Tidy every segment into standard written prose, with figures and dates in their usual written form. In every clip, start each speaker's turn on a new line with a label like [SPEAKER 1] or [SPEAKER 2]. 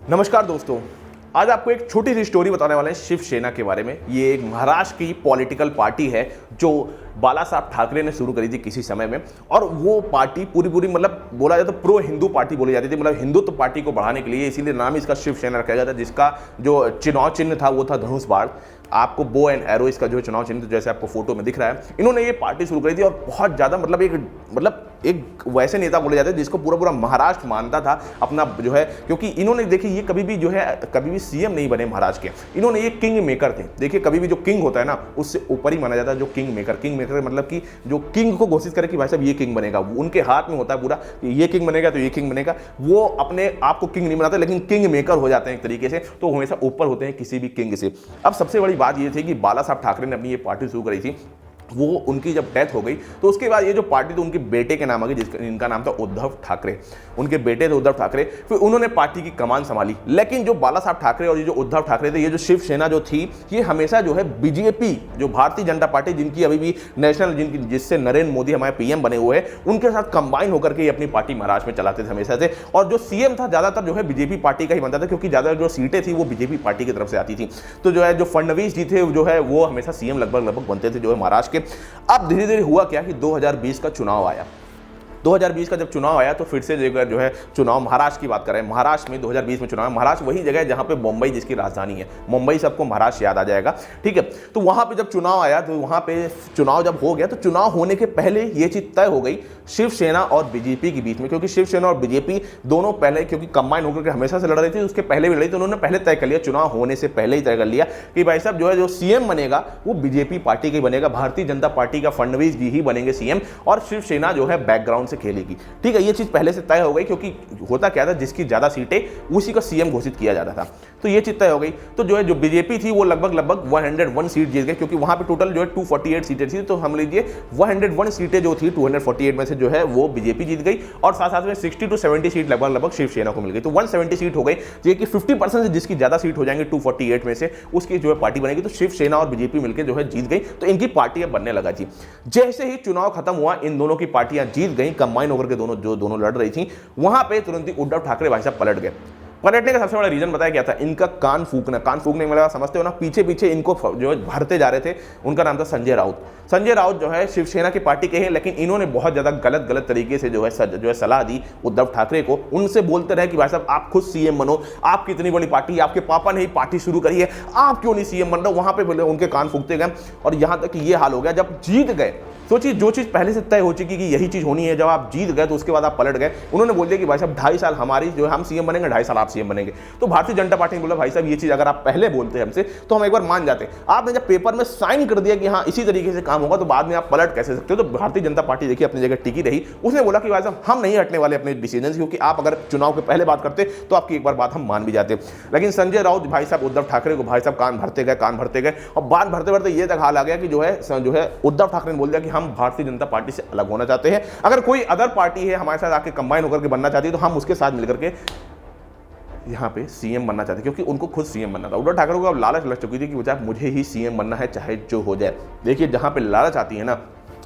[SPEAKER 1] नमस्कार दोस्तों, आज आपको एक छोटी सी स्टोरी बताने वाले हैं शिवसेना के बारे में। ये एक महाराष्ट्र की पॉलिटिकल पार्टी है जो बाला साहब ठाकरे ने शुरू करी थी किसी समय में। और वो पार्टी पूरी मतलब बोला जाए तो प्रो हिंदू पार्टी बोली जाती थी, मतलब हिंदुत्व पार्टी को बढ़ाने के लिए, इसीलिए नाम इसका शिवसेना रखा गया था, जिसका जो चुनाव चिन्ह था वो था धनुष बाण। आपको बो एंड एरो इसका जो चुनाव चिन्ह जैसे आपको फोटो में दिख रहा है। इन्होंने ये पार्टी शुरू करी थी और बहुत ज्यादा मतलब एक वैसे नेता बोले जाते हैं जिसको पूरा महाराष्ट्र मानता था अपना जो है, क्योंकि इन्होंने देखिए ये कभी भी सीएम नहीं बने महाराष्ट्र के। इन्होंने ये किंग मेकर थे। देखिए कभी भी जो किंग होता है ना उससे ऊपर ही माना जाता है जो किंग मेकर मतलब कि जो किंग को घोषित करे कि भाई साहब ये किंग बनेगा, उनके हाथ में होता है पूरा कि ये किंग बनेगा तो ये किंग बनेगा। वो अपने आप को किंग नहीं बनाते लेकिन किंग मेकर हो जाते हैं एक तरीके से, तो हमेशा ऊपर होते हैं किसी भी किंग से। अब सबसे बड़ी बात ये थी कि बाला साहब ठाकरे ने अपनी ये पार्टी शुरू करी थी, वो उनकी जब डेथ हो गई तो उसके बाद ये जो पार्टी थी उनके बेटे के नाम आ गई, जिनका नाम था उद्धव ठाकरे। उनके बेटे थे उद्धव ठाकरे, फिर उन्होंने पार्टी की कमान संभाली। लेकिन जो बाला साहब ठाकरे और ये जो उद्धव ठाकरे थे, ये जो शिवसेना जो थी, ये हमेशा जो है बीजेपी, जो भारतीय जनता पार्टी जिनकी अभी भी नेशनल, जिससे नरेंद्र मोदी हमारे पीएम बने हुए हैं, उनके साथ कंबाइन होकर के अपनी पार्टी महाराष्ट्र में चलाते थे हमेशा से। और जो सीएम था ज्यादातर जो है बीजेपी पार्टी का ही बनता था, क्योंकि ज्यादा जो सीटें थी वो बीजेपी पार्टी की तरफ से आती थी। तो जो है जो फडणवीस जी थे जो है वो हमेशा सीएम लगभग बनते थे जो है महाराष्ट्र के। अब धीरे धीरे हुआ क्या कि 2020 का चुनाव आया। 2020 का जब चुनाव आया तो फिर से जो है चुनाव, महाराष्ट्र की बात करें, महाराष्ट्र में 2020 में चुनाव। महाराष्ट्र वही जगह है जहां पे मुंबई जिसकी राजधानी है, मुंबई सबको महाराष्ट्र याद आ जाएगा, ठीक है। तो वहां पे जब चुनाव आया तो वहां पे चुनाव जब हो गया तो चुनाव होने के पहले ये चीज तय हो गई शिवसेना और बीजेपी के बीच में, क्योंकि शिवसेना और बीजेपी दोनों पहले क्योंकि कंबाइन होकर के हमेशा से लड़ रही थी, उसके पहले भी लड़ी, तो उन्होंने पहले तय कर लिया, चुनाव होने से पहले ही तय कर लिया कि भाई साहब जो है जो सीएम बनेगा वो बीजेपी पार्टी का ही बनेगा, भारतीय जनता पार्टी का फडणवीस जी ही बनेंगे सीएम और शिवसेना जो है बैकग्राउंड से खेलेगी, ठीक। ये चीज पहले से तय हो गई, क्योंकि होता क्या था जिसकी ज्यादा सीटें उसी का सीएम घोषित किया जाता था। तो ये चीज तय हो गई। तो जो है जो बीजेपी थी वो लगभग 101 सीट जीत गई, क्योंकि वहां पे टोटल जो है 248 सीटें थी। तो हम लीजिए 101 सीटें जो थी 248 में से जो है वो बीजेपी जीत गई और साथ में 60 to 70 सीट लगभग शिवसेना को मिल गई। तो 170 सीट हो गई, जो कि 50% से जिसकी ज्यादा सीट हो जाएंगे 248 में से उसकी जो है पार्टी बनेगी। तो शिवसेना और बीजेपी मिलकर जो है जीत गई, तो इनकी पार्टियां बनने लगा थी। जैसे ही चुनाव खत्म हुआ इन दोनों की पार्टियां जीत गई, कंबाइन होकर के दोनों लड़ रही थी, वहां पे तुरंत ही उद्धव ठाकरे भाई साहब पलट गए। पलटने का सबसे बड़ा रीजन बताया क्या था, इनका कान फूकने वाला, समझते हो ना, पीछे इनको जो है भरते जा रहे थे। उनका नाम था संजय राउत जो है शिवसेना की पार्टी के हैं, लेकिन इन्होंने बहुत ज्यादा गलत तरीके से जो है सलाह दी उद्धव ठाकरे को। उनसे बोलते रहे कि भाई साहब आप खुद सीएम बनो, आपकी इतनी बड़ी पार्टी, आपके पापा ने ही पार्टी शुरू करी है, आप क्यों नहीं सीएम बन रहे हो। वहां पे उनके कान फूकते गए और यहां तक कि ये हाल हो गया जब जीत गए। सोचिए जो चीज पहले से तय हो चुकी कि यही चीज होनी है, जब आप जीत गए तो उसके बाद आप पलट गए। उन्होंने बोल दिया कि भाई साहब 2.5 साल हमारी जो है हम सीएम बनेंगे, 2.5 साल आप सीएम बनेंगे। तो भारतीय जनता पार्टी ने बोला भाई साहब ये चीज अगर आप पहले बोलते हमसे तो हम एक बार मान जाते। आपने जब पेपर में साइन कर दिया कि हाँ इसी तरीके से काम होगा, तो बाद में आप पलट कैसे सकते हो। तो भारतीय जनता पार्टी देखिए अपनी जगह टिकी रही। उसने बोला कि भाई साहब हम नहीं हटने वाले अपने डिसीजन से, क्योंकि आप अगर चुनाव के पहले बात करते तो आपकी एक बार बात हम मान भी जाते। लेकिन संजय राउत भाई साहब उद्धव ठाकरे को भाई साहब कान भरते गए और बात भरते ये तक हाल आ गया कि जो है उद्धव ठाकरे ने बोल दिया कि हम भारतीय जनता पार्टी से अलग होना चाहते हैं। अगर कोई अदर पार्टी है हमारे साथ आके कंबाइन होकर के बनना चाहती है तो हम उसके साथ मिलकर के यहाँ पे सीएम बनना चाहते, क्योंकि उनको खुद सीएम बनना था। उद्धव ठाकरे को अब लालच लग चुकी थी कि मुझे ही सीएम बनना है चाहे जो हो जाए। देखिए जहां पे लालच आती है ना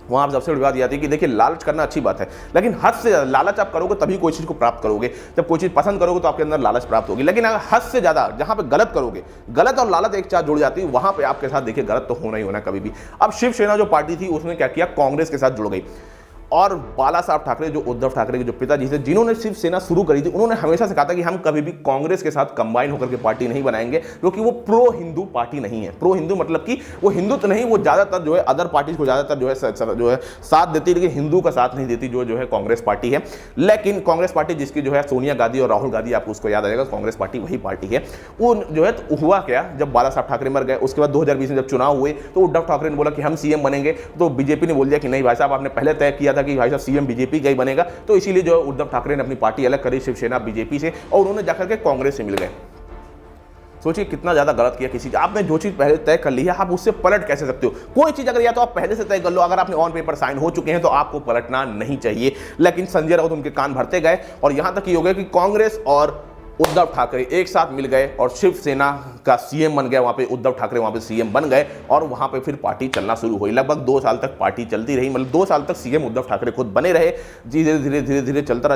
[SPEAKER 1] वहां आप सबसे बड़ी बात आती है कि देखिए लालच करना अच्छी बात है, लेकिन हद से ज्यादा लालच आप करोगे तभी कोई चीज को प्राप्त करोगे। जब कोई चीज पसंद करोगे तो आपके अंदर लालच प्राप्त होगी, लेकिन अगर हद से ज्यादा जहां पे गलत करोगे, गलत और लालच एक साथ जुड़ जाती है, वहां पे आपके साथ देखिए गलत तो होना ही होना कभी भी। अब शिवसेना जो पार्टी थी उसने क्या किया, कांग्रेस के साथ जुड़ गई। और बाला साहब ठाकरे जो उद्धव ठाकरे के जो पिताजी थे जिन्होंने शिवसेना शुरू करी थी, उन्होंने हमेशा से कहा था कि हम कभी भी कांग्रेस के साथ कंबाइन होकर के पार्टी नहीं बनाएंगे, क्योंकि वो प्रो हिंदू पार्टी नहीं है। प्रो हिंदू मतलब कि वो हिंदू तो नहीं, वो ज्यादातर जो है अदर पार्टीज को ज्यादातर जो है साथ देती, लेकिन हिंदू का साथ नहीं देती जो है कांग्रेस पार्टी है। लेकिन कांग्रेस पार्टी जिसकी जो है सोनिया गांधी और राहुल गांधी, आपको उसको याद आ जाएगा, कांग्रेस पार्टी वही पार्टी है। वो जो है तो हुआ क्या, जब बाला साहब ठाकरे मर गए उसके बाद 2020 में जब चुनाव हुए तो उद्धव ठाकरे ने बोला कि हम सीएम बनेंगे, तो बीजेपी ने बोल दिया कि नहीं भाई साहब आपने पहले तय किया था कि भाई साहब सीएम बीजेपी का ही बनेगा। तो इसीलिए जो उद्धव ठाकरे ने अपनी पार्टी अलग करी शिवसेना बीजेपी से, और उन्होंने जाकर के कांग्रेस से मिल गए। सोचिए कितना ज्यादा गलत किया किसी, आपने जो चीज पहले तय कर ली है आप उससे पलट कैसे सकते हो। कोई चीज अगर या तो आप पहले से तय कर लो, अगर आपने ऑन पेपर साइन हो चुके हैं तो आपको पलटना नहीं चाहिए। लेकिन संजय राउत उनके कान भरते गए और यहां तक ही हो गया कि कांग्रेस और उद्धव ठाकरे एक साथ मिल गए और शिवसेना का सीएम बन गया। वहां पे उद्धव ठाकरे वहां पे सीएम बन गए और वहां पे फिर पार्टी चलना शुरू हुई। लगभग 2 साल तक पार्टी चलती रही, मतलब 2 साल तक सीएम उद्धव ठाकरे खुद बने रहे। धीरे धीरे धीरे धीरे चलता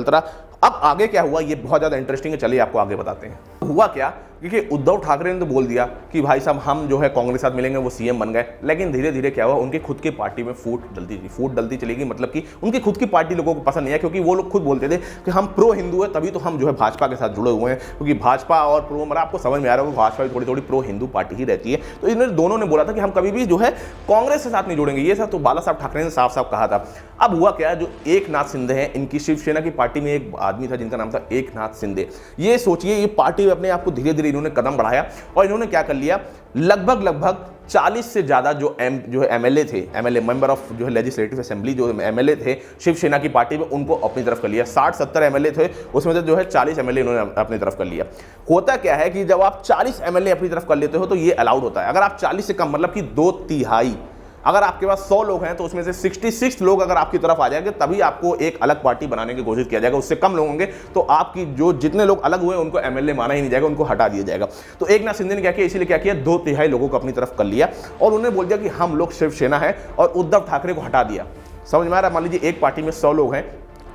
[SPEAKER 1] रहा। अब आगे क्या हुआ ये बहुत ज्यादा इंटरेस्टिंग है, चलिए आपको आगे बताते हैं। हुआ क्या, क्योंकि उद्धव ठाकरे ने तो बोल दिया कि भाई साहब हम जो है कांग्रेस साथ मिलेंगे, वो सीएम बन गए। लेकिन धीरे धीरे क्या हुआ, उनकी खुद की पार्टी में फूट डलती चलेगी, मतलब कि उनकी खुद की पार्टी लोगों को पसंद नहीं है, क्योंकि वो लोग खुद बोलते थे कि हम प्रो हिंदू है, तभी तो हम जो है भाजपा के साथ जुड़े हुए हैं। क्योंकि भाजपा और प्रो, मतलब आपको समझ में आ रहा होगा, भाजपा थोड़ी थोड़ी प्रो हिंदू पार्टी ही रहती है। तो इन्होंने दोनों ने बोला था कि हम कभी भी जो है कांग्रेस के साथ नहीं जुड़ेंगे। ये सब तो बाला साहब ठाकरे ने साफ साफ कहा था। अब हुआ क्या, जो एकनाथ शिंदे हैं, इनकी शिवसेना की पार्टी में एक आदमी था जिनका नाम था एकनाथ शिंदे। ये सोचिए, ये पार्टी अपने आप को धीरे धीरे इन्होंने कदम बढ़ाया और इन्होंने क्या कर लिया, लगभग 40 से ज्यादा जो एमएलए थे, एमएलए मेंबर ऑफ जो है लेजिस्लेटिव असेंबली, जो एमएलए थे शिवसेना की पार्टी में, उनको अपनी तरफ कर लिया। 60-70 एमएलए थे, उसमें से जो है 40 एमएलए इन्होंने अपनी तरफ कर लिया। होता क्या है कि जब आप 40 एमएलए अपनी तरफ कर लेते हो तो ये अलाउड होता है। अगर आप 40 से कम, मतलब कि 2/3, अगर आपके पास 100 लोग हैं तो उसमें से 66 लोग अगर आपकी तरफ आ जाएंगे तभी आपको एक अलग पार्टी बनाने की कोशिश किया जाएगा। उससे कम लोग होंगे तो आपकी जो जितने लोग अलग हुए उनको एमएलए माना ही नहीं जाएगा, उनको हटा दिया जाएगा। तो एकनाथ शिंदे ने क्या किया, इसीलिए क्या किया, 2/3 लोगों को अपनी तरफ कर लिया और उन्होंने बोल दिया कि हम लोग शिवसेना है और उद्धव ठाकरे को हटा दिया। समझ में आ रहा है? मान लीजिए एक पार्टी में 100 लोग हैं,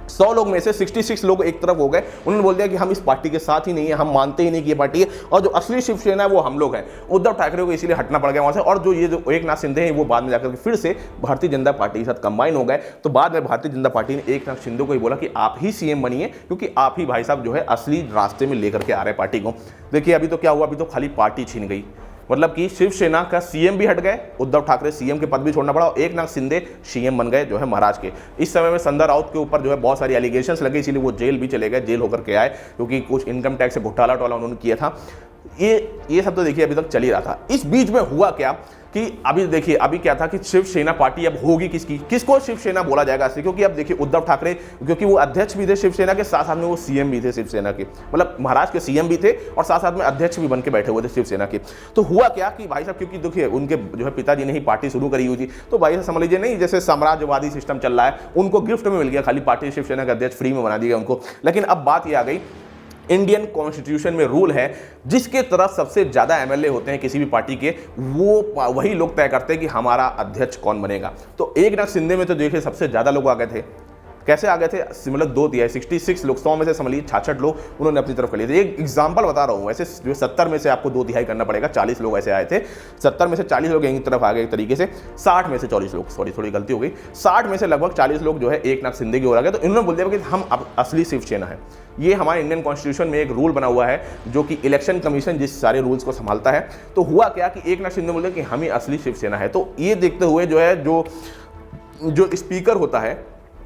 [SPEAKER 1] 100 लोग में से 66 लोग एक तरफ हो गए। उन्होंने बोल दिया कि हम इस पार्टी के साथ ही नहीं है, हम मानते ही नहीं कि ये पार्टी है और जो असली शिवसेना है वो हम लोग हैं। उद्धव ठाकरे को इसीलिए हटना पड़ गया वहां से। और जो ये जो एकनाथ शिंदे हैं वो बाद में जाकर के फिर से भारतीय जनता पार्टी के साथ कंबाइन हो गए। तो बाद में भारतीय जनता पार्टी ने एकनाथ शिंदे को ही बोला कि आप ही सीएम बनिए, क्योंकि आप ही भाई साहब जो है असली रास्ते में लेकर के आ रहे पार्टी को। देखिए अभी तो क्या हुआ, अभी तो खाली पार्टी छीन गई। मतलब कि शिवसेना का सीएम भी हट गए, उद्धव ठाकरे सीएम के पद भी छोड़ना पड़ा और एकनाथ शिंदे सीएम बन गए जो है महाराष्ट्र के। इस समय में संजय राउत के ऊपर जो है बहुत सारी एलिगेशंस लगे, इसीलिए वो जेल भी चले गए, जेल होकर के आए, क्योंकि कुछ इनकम टैक्स से घोटाला उन्होंने किया था। ये सब तो देखिए अभी तक चल ही रहा था। इस बीच में हुआ क्या कि अभी देखिए, अभी क्या था कि शिवसेना पार्टी अब होगी किसको शिवसेना बोला जाएगा असली, क्योंकि अब देखिए उद्धव ठाकरे, क्योंकि वो अध्यक्ष भी थे शिवसेना के, साथ साथ में वो सीएम भी थे शिवसेना के, मतलब महाराष्ट्र के सीएम भी थे और साथ साथ में अध्यक्ष भी बन के बैठे हुए थे शिवसेना के। तो हुआ क्या कि भाई साहब, क्योंकि देखिए उनके जो है पिताजी ने ही पार्टी शुरू करी हुई थी, तो भाई साहब समझ लीजिए नहीं, जैसे साम्राज्यवादी सिस्टम चल रहा है, उनको गिफ्ट में मिल गया, खाली पार्टी शिवसेना के अध्यक्ष फ्री में बना दिया उनको। लेकिन अब बात ये आ गई, इंडियन कॉन्स्टिट्यूशन में रूल है, जिसके तरफ सबसे ज्यादा एमएलए होते हैं किसी भी पार्टी के, वो वही लोग तय करते हैं कि हमारा अध्यक्ष कौन बनेगा। तो एकनाथ शिंदे में तो देखिए सबसे ज्यादा लोग आ गए थे। कैसे आ गए थे, मतलब 2/3 66 लोग, 100 में से समझ लीजिए 66 लोग उन्होंने अपनी तरफ कर लिए थे। एक एग्जांपल बता रहा हूं, ऐसे जो 70 में से आपको 2/3 करना पड़ेगा, 40 लोग ऐसे आए थे, 70 में से 40 लोग एक तरफ आ गए एक तरीके से, 60 में से 40 लोग, सॉरी थोड़ी गलती हो गई, 60 में से लगभग 40 लोग जो है एकनाथ शिंदे की ओर आ गए। तो इन्होंने बोल दिया कि हम अब असली शिवसेना है। ये हमारे इंडियन कॉन्स्टिट्यूशन में एक रूल बना हुआ है, जो कि इलेक्शन कमीशन जिस सारे रूल्स को संभालता है। तो हुआ क्या कि एकनाथ शिंदे बोल दिया कि हम ही असली शिवसेना है। तो ये देखते हुए जो है जो स्पीकर होता है,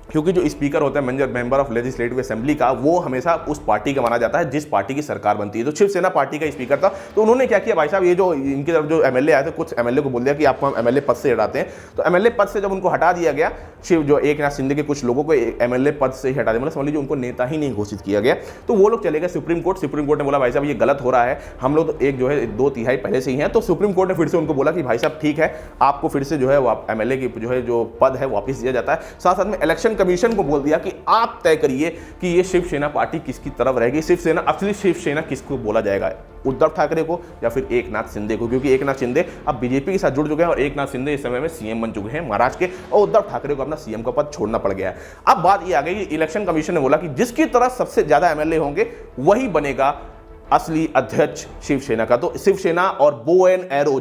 [SPEAKER 1] क्योंकि जो स्पीकर होता है मेंबर ऑफ लेजिस्लेटिव असेंबली का, वो हमेशा उस पार्टी का माना जाता है जिस पार्टी की सरकार बनती है। तो शिवसेना पार्टी का स्पीकर था। तो उन्होंने क्या किया भाई साहब, ये जो इनकी तरफ जो एमएलए आए थे, कुछ एमएलए को बोल दिया कि आपको हम एमएलए पद से हटाते हैं। तो एमएलए पद से जब उनको हटा दिया गया, जो एकनाथ शिंदे के कुछ लोगों को एमएलए पद से ही हटा दिया, मतलब समझ लीजिए उनको नेता ही नहीं घोषित किया गया। तो वो लोग चले गए सुप्रीम कोर्ट। सुप्रीम कोर्ट ने बोला भाई साहब ये गलत हो रहा है, हम लोग तो एक जो है 2/3 पहले से ही हैं। तो सुप्रीम कोर्ट ने फिर से उनको बोला कि भाई साहब ठीक है, आपको फिर से जो है एमएलए की जो है जो पद है वापस दिया जाता है। साथ साथ में इलेक्शन कमीशन को बोल दिया कि आप तय करिए कि ये शिवसेना पार्टी किसकी तरफ रहेगी, शिवसेना असली शिवसेना किसको बोला जाएगा, उद्धव ठाकरे को या फिर एकनाथ शिंदे को। क्योंकि एकनाथ शिंदे अब बीजेपी के साथ जुड़ चुके हैं और एकनाथ शिंदे इस समय में सीएम बन चुके हैं महाराष्ट्र के, और उद्धव ठाकरे को अपना सीएम का पद छोड़ना पड़ गया है। अब बात ये आ गई, इलेक्शन कमीशन ने बोला कि जिसकी तरफ सबसे ज्यादा एमएलए होंगे वही बनेगा असली अध्यक्ष शिवसेना का। तो शिवसेना और बो एंड एरो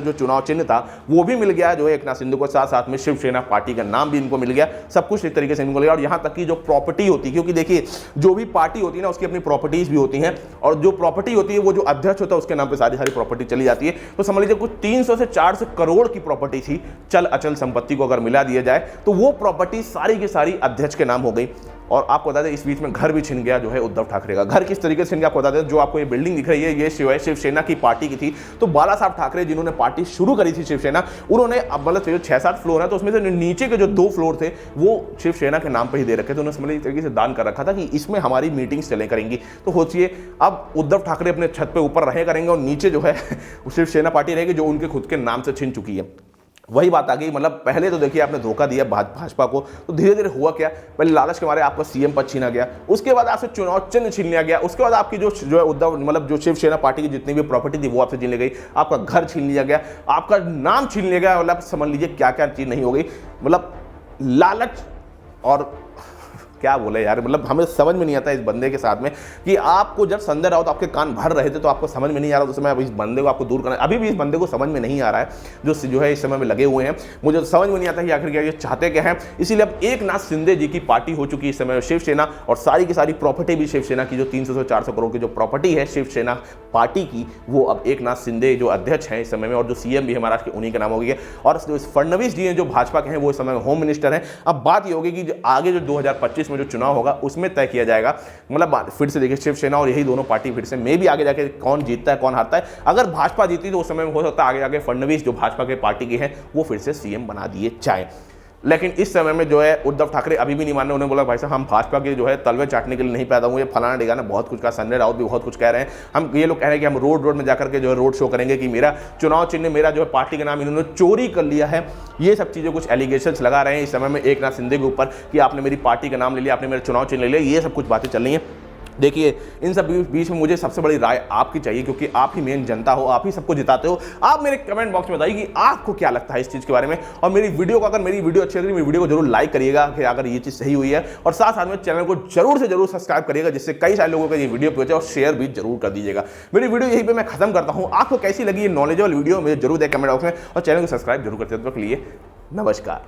[SPEAKER 1] जो चुनाव चिन्ह था वो भी मिल गया जो है एकनाथ शिंदे को, साथ साथ में शिवसेना पार्टी का नाम भी इनको मिल गया, सब कुछ एक तरीके से इनको मिल गया। और यहां तक कि जो प्रॉपर्टी होती है, क्योंकि देखिए जो भी पार्टी होती है ना उसकी अपनी प्रॉपर्टीज भी होती हैं, और जो प्रॉपर्टी होती है वो जो अध्यक्ष होता है उसके नाम पर सारी प्रॉपर्टी चली जाती है। तो समझ लीजिए कुछ 300 से 400 करोड़ की प्रॉपर्टी थी, चल अचल संपत्ति को अगर मिला दिया जाए तो वो प्रॉपर्टी सारी की सारी अध्यक्ष के नाम हो गई। और आपको बता दें इस बीच में घर भी छिन गया जो है उद्धव ठाकरे का। घर किस तरीके से छिन गया आपको बता दें, जो आपको ये बिल्डिंग दिख रही है ये शिवसेना की पार्टी की थी। तो बाला साहब ठाकरे जिन्होंने पार्टी शुरू करी थी शिवसेना, उन्होंने अब मतलब 6-7 फ्लोर है तो उसमें से नीचे के जो 2 फ्लोर थे वो शिवसेना के नाम पर ही दे रखे थे। उन्होंने समझ तरीके से दान कर रखा था कि इसमें हमारी मीटिंग्स चले करेंगी। तो सोचिए अब उद्धव ठाकरे अपने छत पर ऊपर रहे करेंगे और नीचे जो है शिवसेना पार्टी रहेगी जो उनके खुद के नाम से छिन चुकी है। वही बात आ गई, मतलब पहले तो देखिए आपने धोखा दिया भाजपा को, तो धीरे धीरे हुआ क्या, पहले लालच के मारे आपका सीएम पद छीना गया, उसके बाद आपसे चुनाव चिन्ह छीन लिया गया, उसके बाद आपकी जो है उद्धव मतलब जो शिवसेना पार्टी की जितनी भी प्रॉपर्टी थी वो आपसे छीन ली गई, आपका घर छीन लिया गया, आपका नाम छीन लिया गया, मतलब समझ लीजिए क्या क्या चीज नहीं हो गई। मतलब लालच और क्या बोले यार, मतलब हमें समझ में नहीं आता इस बंदे के साथ में कि आपको जब संजय राउत आपके कान भर रहे थे तो आपको समझ में नहीं आ रहा उस समय, अब इस बंदे को आपको दूर करना, अभी भी इस बंदे को समझ में नहीं आ रहा है जो है इस समय में लगे हुए हैं। मुझे तो समझ में नहीं आता कि आखिर क्या ये चाहते क्या हैं। इसीलिए अब एकनाथ शिंदे जी की पार्टी हो चुकी है इस समय शिवसेना, और सारी की सारी प्रॉपर्टी भी शिवसेना की जो 300 से 400 करोड़ की जो प्रॉपर्टी है शिवसेना पार्टी की, वो अब एकनाथ शिंदे जो अध्यक्ष हैं इस समय में और जो सीएम भी है महाराष्ट्र के, उन्हीं के नाम हो गई है। और फडणवीस जी हैं जो भाजपा के हैं वो इस समय होम मिनिस्टर हैं। अब बात ये होगी कि आगे जो 2025 में जो चुनाव होगा उसमें तय किया जाएगा, मतलब फिर से देखिए शिवसेना और यही दोनों पार्टी फिर से मे भी आगे जाके कौन जीतता है कौन हारता है। अगर भाजपा जीती तो उस समय में हो सकता है आगे जाके फडणवीस जो भाजपा के पार्टी के हैं वो फिर से सीएम बना दिए जाए। लेकिन इस समय में जो है उद्धव ठाकरे अभी भी नहीं मान रहे, उन्होंने बोला भाई साहब हम भाजपा के जो है तलवे चाटने के लिए नहीं पैदा हुए, फलाना डिगाना बहुत कुछ कहा, संजय राउत भी बहुत कुछ कह रहे हैं। हम ये लोग कह रहे हैं कि हम रोड में जाकर के जो है रोड शो करेंगे कि मेरा चुनाव चिन्ह मेरा जो है पार्टी का नाम इन्होंने चोरी कर लिया है। ये सब चीज़ें कुछ एलिगेशंस लगा रहे हैं इस समय में एकनाथ शिंदे के ऊपर कि आपने मेरी पार्टी का नाम ले लिया, आपने मेरा चुनाव चिन्ह ले लिया, ये सब कुछ बातें चल रही हैं। देखिए इन सब बीच में मुझे सबसे बड़ी राय आपकी चाहिए, क्योंकि आप ही मेन जनता हो, आप ही सबको जिताते हो। आप मेरे कमेंट बॉक्स में बताइए कि आपको क्या लगता है इस चीज़ के बारे में, और मेरी वीडियो को अगर मेरी वीडियो अच्छी लगी मेरी वीडियो को जरूर लाइक करिएगा कि अगर ये चीज़ सही हुई है, और साथ साथ में चैनल को जरूर से जरूर सब्सक्राइब करिएगा जिससे कई सारे लोगों को ये वीडियो पहुंचे, और शेयर भी जरूर कर दीजिएगा। मेरी वीडियो यहीं पर मैं खत्म करता हूँ। आपको कैसी लगी ये नॉलेजेबल वीडियो मुझे जरूर दें कमेंट बॉक्स में, और चैनल को सब्सक्राइब जरूर करते हैं। तब तक के लिए नमस्कार।